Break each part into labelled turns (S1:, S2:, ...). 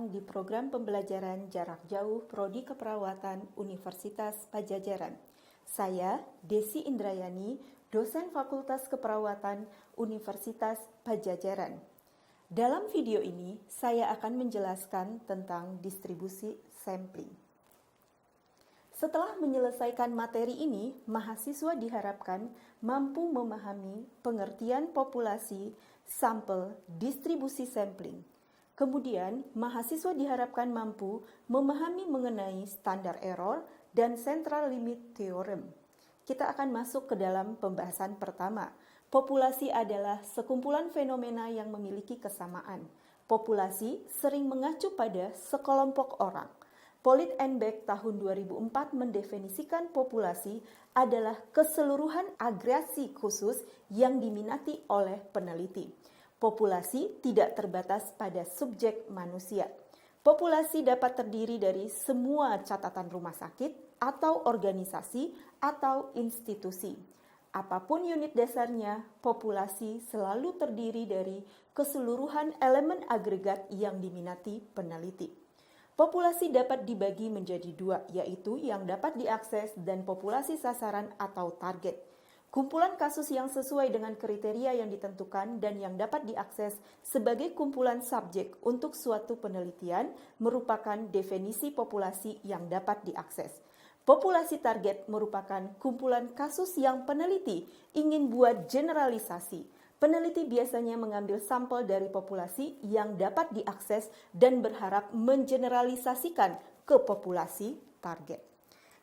S1: datang di program pembelajaran jarak jauh Prodi Keperawatan Universitas Padjadjaran. Saya, Desi Indrayani, dosen Fakultas Keperawatan Universitas Padjadjaran. Dalam video ini, saya akan menjelaskan tentang distribusi sampling. Setelah menyelesaikan materi ini, mahasiswa diharapkan mampu memahami pengertian populasi, sampel, distribusi sampling. Kemudian, mahasiswa diharapkan mampu memahami mengenai standar error dan central limit theorem. Kita akan masuk ke dalam pembahasan pertama. Populasi adalah sekumpulan fenomena yang memiliki kesamaan. Populasi sering mengacu pada sekelompok orang. Polit and Beck tahun 2004 mendefinisikan populasi adalah keseluruhan agregasi khusus yang diminati oleh peneliti. Populasi tidak terbatas pada subjek manusia. Populasi dapat terdiri dari semua catatan rumah sakit atau organisasi atau institusi. Apapun unit dasarnya, populasi selalu terdiri dari keseluruhan elemen agregat yang diminati peneliti. Populasi dapat dibagi menjadi dua, yaitu yang dapat diakses dan populasi sasaran atau target. Kumpulan kasus yang sesuai dengan kriteria yang ditentukan dan yang dapat diakses sebagai kumpulan subjek untuk suatu penelitian merupakan definisi populasi yang dapat diakses. Populasi target merupakan kumpulan kasus yang peneliti ingin buat generalisasi. Peneliti biasanya mengambil sampel dari populasi yang dapat diakses dan berharap mengeneralisasikan ke populasi target.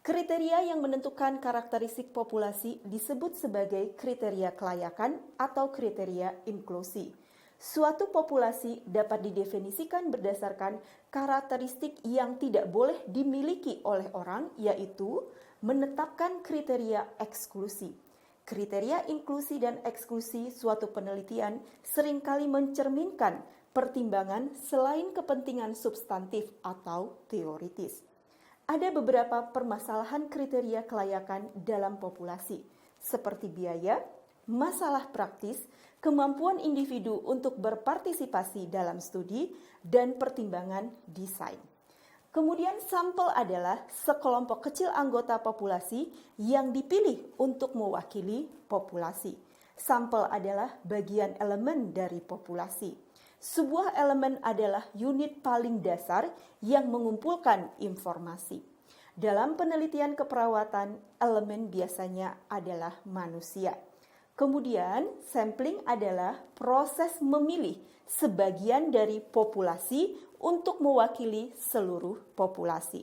S1: Kriteria yang menentukan karakteristik populasi disebut sebagai kriteria kelayakan atau kriteria inklusi. Suatu populasi dapat didefinisikan berdasarkan karakteristik yang tidak boleh dimiliki oleh orang, yaitu menetapkan kriteria eksklusi. Kriteria inklusi dan eksklusi suatu penelitian seringkali mencerminkan pertimbangan selain kepentingan substantif atau teoritis. Ada beberapa permasalahan kriteria kelayakan dalam populasi, seperti biaya, masalah praktis, kemampuan individu untuk berpartisipasi dalam studi, dan pertimbangan desain. Kemudian sampel adalah sekelompok kecil anggota populasi yang dipilih untuk mewakili populasi. Sampel adalah bagian elemen dari populasi. Sebuah elemen adalah unit paling dasar yang mengumpulkan informasi. Dalam penelitian keperawatan, elemen biasanya adalah manusia. Kemudian, sampling adalah proses memilih sebagian dari populasi untuk mewakili seluruh populasi.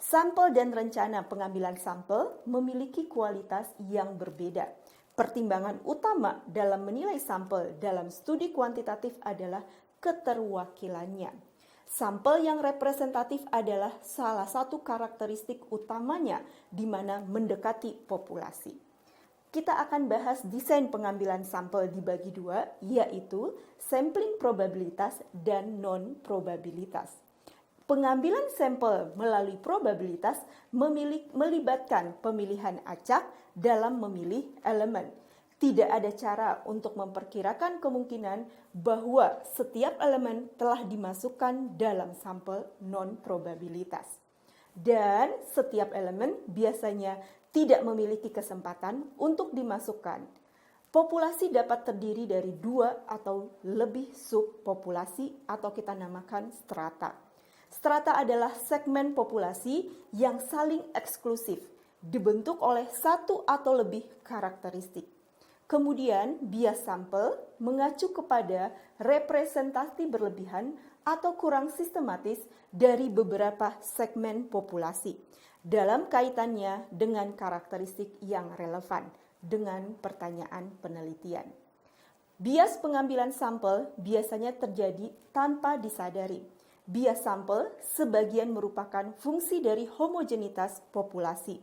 S1: Sampel dan rencana pengambilan sampel memiliki kualitas yang berbeda. Pertimbangan utama dalam menilai sampel dalam studi kuantitatif adalah keterwakilannya. Sampel yang representatif adalah salah satu karakteristik utamanya di mana mendekati populasi. Kita akan bahas desain pengambilan sampel dibagi dua, yaitu sampling probabilitas dan non-probabilitas. Pengambilan sampel melalui probabilitas melibatkan pemilihan acak dalam memilih elemen. Tidak ada cara untuk memperkirakan kemungkinan bahwa setiap elemen telah dimasukkan dalam sampel non-probabilitas. Dan setiap elemen biasanya tidak memiliki kesempatan untuk dimasukkan. Populasi dapat terdiri dari dua atau lebih subpopulasi atau kita namakan strata. Strata adalah segmen populasi yang saling eksklusif, dibentuk oleh satu atau lebih karakteristik. Kemudian, bias sampel mengacu kepada representasi berlebihan atau kurang sistematis dari beberapa segmen populasi dalam kaitannya dengan karakteristik yang relevan dengan pertanyaan penelitian. Bias pengambilan sampel biasanya terjadi tanpa disadari. Bias sampel sebagian merupakan fungsi dari homogenitas populasi.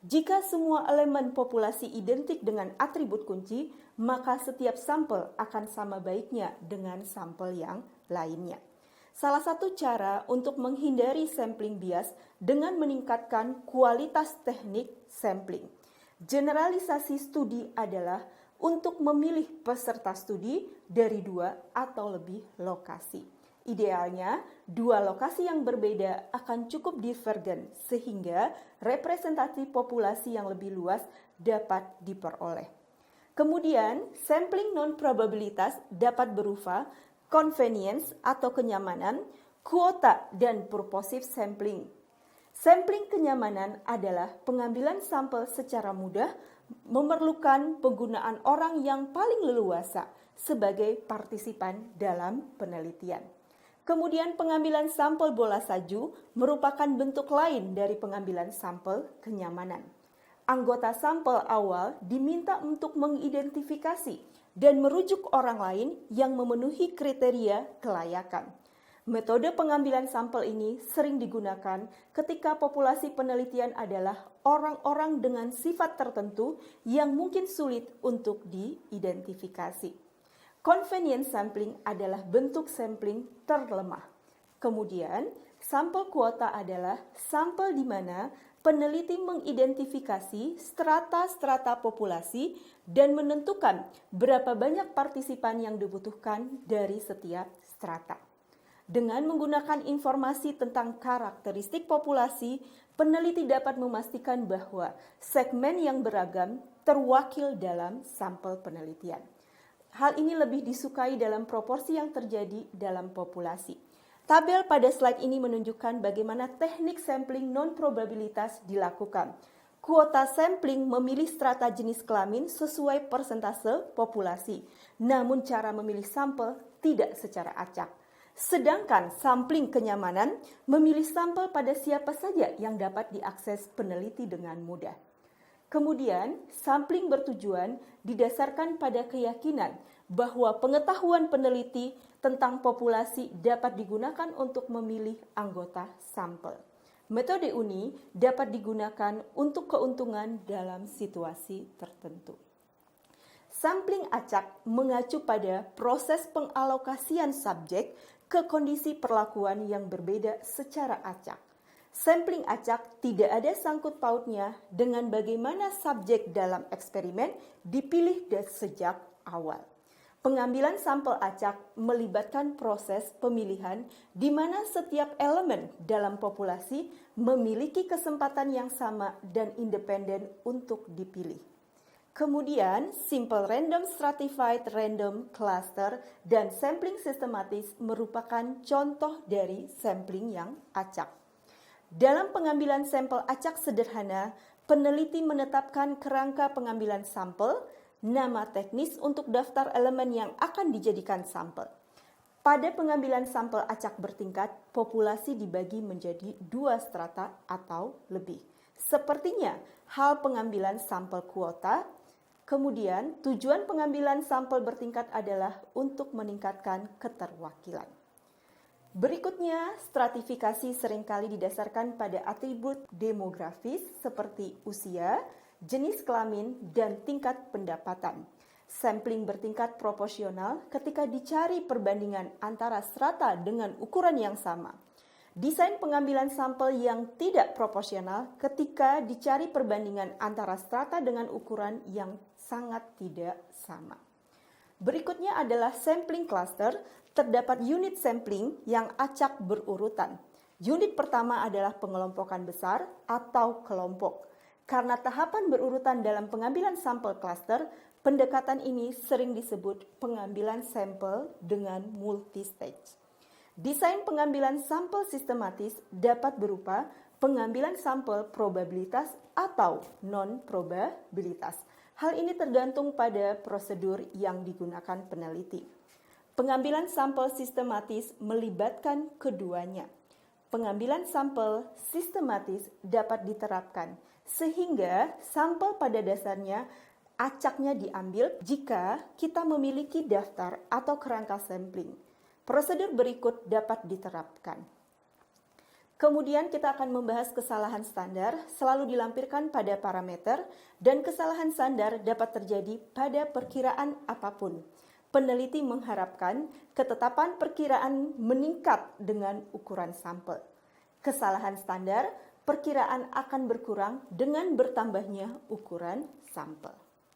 S1: Jika semua elemen populasi identik dengan atribut kunci, maka setiap sampel akan sama baiknya dengan sampel yang lainnya. Salah satu cara untuk menghindari sampling bias dengan meningkatkan kualitas teknik sampling. Generalisasi studi adalah untuk memilih peserta studi dari 2 atau lebih lokasi. Idealnya, dua lokasi yang berbeda akan cukup divergen sehingga representasi populasi yang lebih luas dapat diperoleh. Kemudian, sampling non-probabilitas dapat berupa convenience atau kenyamanan, kuota, dan purposive sampling. Sampling kenyamanan adalah pengambilan sampel secara mudah memerlukan penggunaan orang yang paling leluasa sebagai partisipan dalam penelitian. Kemudian pengambilan sampel bola salju merupakan bentuk lain dari pengambilan sampel kenyamanan. Anggota sampel awal diminta untuk mengidentifikasi dan merujuk orang lain yang memenuhi kriteria kelayakan. Metode pengambilan sampel ini sering digunakan ketika populasi penelitian adalah orang-orang dengan sifat tertentu yang mungkin sulit untuk diidentifikasi. Convenience sampling adalah bentuk sampling terlemah. Kemudian, sampel kuota adalah sampel di mana peneliti mengidentifikasi strata-strata populasi dan menentukan berapa banyak partisipan yang dibutuhkan dari setiap strata. Dengan menggunakan informasi tentang karakteristik populasi, peneliti dapat memastikan bahwa segmen yang beragam terwakil dalam sampel penelitian. Hal ini lebih disukai dalam proporsi yang terjadi dalam populasi. Tabel pada slide ini menunjukkan bagaimana teknik sampling non-probabilitas dilakukan. Kuota sampling memilih strata jenis kelamin sesuai persentase populasi, namun cara memilih sampel tidak secara acak. Sedangkan sampling kenyamanan memilih sampel pada siapa saja yang dapat diakses peneliti dengan mudah. Kemudian, sampling bertujuan didasarkan pada keyakinan bahwa pengetahuan peneliti tentang populasi dapat digunakan untuk memilih anggota sampel. Metode ini dapat digunakan untuk keuntungan dalam situasi tertentu. Sampling acak mengacu pada proses pengalokasian subjek ke kondisi perlakuan yang berbeda secara acak. Sampling acak tidak ada sangkut pautnya dengan bagaimana subjek dalam eksperimen dipilih sejak awal. Pengambilan sampel acak melibatkan proses pemilihan di mana setiap elemen dalam populasi memiliki kesempatan yang sama dan independen untuk dipilih. Kemudian, simple random stratified random cluster dan sampling sistematis merupakan contoh dari sampling yang acak. Dalam pengambilan sampel acak sederhana, peneliti menetapkan kerangka pengambilan sampel, nama teknis untuk daftar elemen yang akan dijadikan sampel. Pada pengambilan sampel acak bertingkat, populasi dibagi menjadi 2 strata atau lebih. Sepertinya hal pengambilan sampel kuota. Kemudian, tujuan pengambilan sampel bertingkat adalah untuk meningkatkan keterwakilan. Berikutnya, stratifikasi seringkali didasarkan pada atribut demografis seperti usia, jenis kelamin, dan tingkat pendapatan. Sampling bertingkat proporsional ketika dicari perbandingan antara strata dengan ukuran yang sama. Desain pengambilan sampel yang tidak proporsional ketika dicari perbandingan antara strata dengan ukuran yang sangat tidak sama. Berikutnya adalah sampling cluster. Terdapat unit sampling yang acak berurutan. Unit pertama adalah pengelompokan besar atau kelompok. Karena tahapan berurutan dalam pengambilan sampel cluster, pendekatan ini sering disebut pengambilan sampel dengan multistage. Desain pengambilan sampel sistematis dapat berupa pengambilan sampel probabilitas atau non-probabilitas. Hal ini tergantung pada prosedur yang digunakan peneliti. Pengambilan sampel sistematis melibatkan keduanya. Pengambilan sampel sistematis dapat diterapkan sehingga sampel pada dasarnya acaknya diambil jika kita memiliki daftar atau kerangka sampling. Prosedur berikut dapat diterapkan. Kemudian kita akan membahas kesalahan standar selalu dilampirkan pada parameter dan kesalahan standar dapat terjadi pada perkiraan apapun. Peneliti mengharapkan ketetapan perkiraan meningkat dengan ukuran sampel. Kesalahan standar, perkiraan akan berkurang dengan bertambahnya ukuran sampel.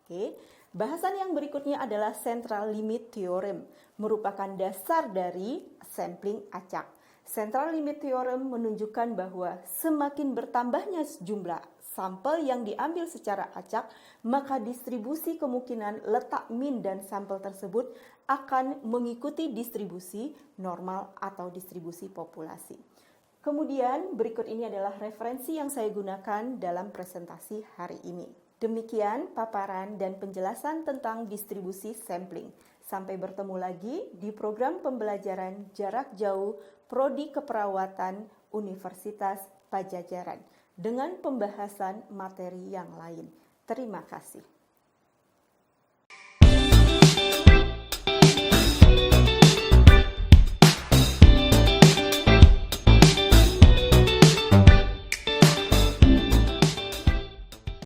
S1: Oke, bahasan yang berikutnya adalah Central Limit Theorem, merupakan dasar dari sampling acak. Central Limit Theorem menunjukkan bahwa semakin bertambahnya jumlah sampel yang diambil secara acak, maka distribusi kemungkinan letak min dan sampel tersebut akan mengikuti distribusi normal atau distribusi populasi. Kemudian berikut ini adalah referensi yang saya gunakan dalam presentasi hari ini. Demikian paparan dan penjelasan tentang distribusi sampling. Sampai bertemu lagi di program pembelajaran jarak jauh Prodi Keperawatan Universitas Padjadjaran dengan pembahasan materi yang lain. Terima kasih.